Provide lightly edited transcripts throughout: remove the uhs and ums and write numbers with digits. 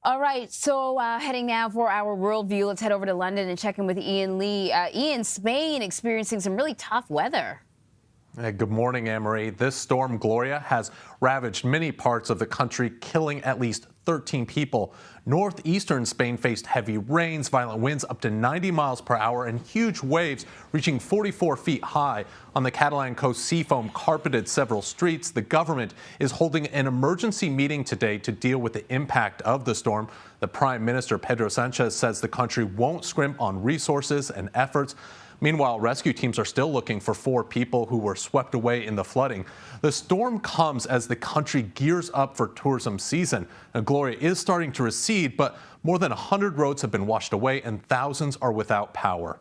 All right, so heading now for our world view, let's head over to London and check in with Ian Lee. Ian, Spain experiencing some really tough weather. Hey, good morning, Anne-Marie. This storm, Gloria, has ravaged many parts of the country, killing at least 13 people. Northeastern Spain faced heavy rains, violent winds up to 90 miles per hour, and huge waves reaching 44 feet high. On the Catalan coast, sea foam carpeted several streets. The government is holding an emergency meeting today to deal with the impact of the storm. The Prime Minister, Pedro Sanchez, says the country won't scrimp on resources and efforts. Meanwhile, rescue teams are still looking for 4 people who were swept away in the flooding. The storm comes as the country gears up for tourism season. Now, Gloria is starting to recede, but more than 100 roads have been washed away and thousands are without power.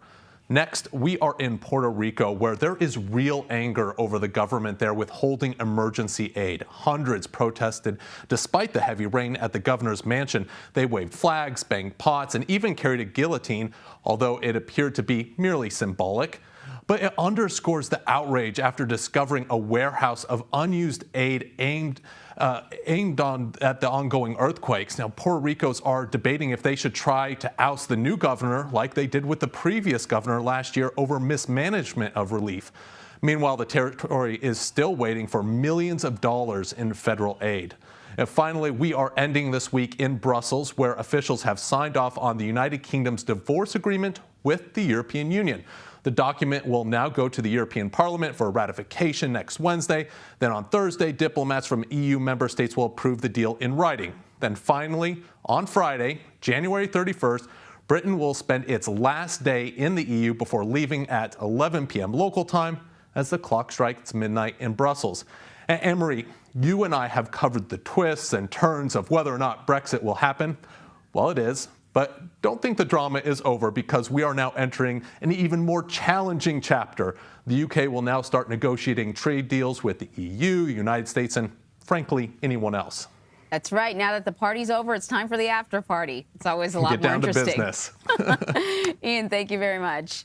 Next, we are in Puerto Rico, where there is real anger over the government there withholding emergency aid. Hundreds protested despite the heavy rain at the governor's mansion. They waved flags, banged pots, and even carried a guillotine, although it appeared to be merely symbolic. But it underscores the outrage after discovering a warehouse of unused aid aimed at the ongoing earthquakes. Now, Puerto Ricans are debating if they should try to oust the new governor like they did with the previous governor last year over mismanagement of relief. Meanwhile, the territory is still waiting for millions of dollars in federal aid. And finally, we are ending this week in Brussels, where officials have signed off on the United Kingdom's divorce agreement with the European Union. The document will now go to the European Parliament for ratification next Wednesday. Then on Thursday, diplomats from EU member states will approve the deal in writing. Then finally, on Friday, January 31st, Britain will spend its last day in the EU before leaving at 11 p.m. local time as the clock strikes midnight in Brussels. And Anne-Marie, you and I have covered the twists and turns of whether or not Brexit will happen. Well, it is. But don't think the drama is over, because we are now entering an even more challenging chapter. The UK will now start negotiating trade deals with the EU, United States, and frankly, anyone else. That's right. Now that the party's over, it's time for the after party. It's always a lot more interesting. Get down to business. Ian, thank you very much.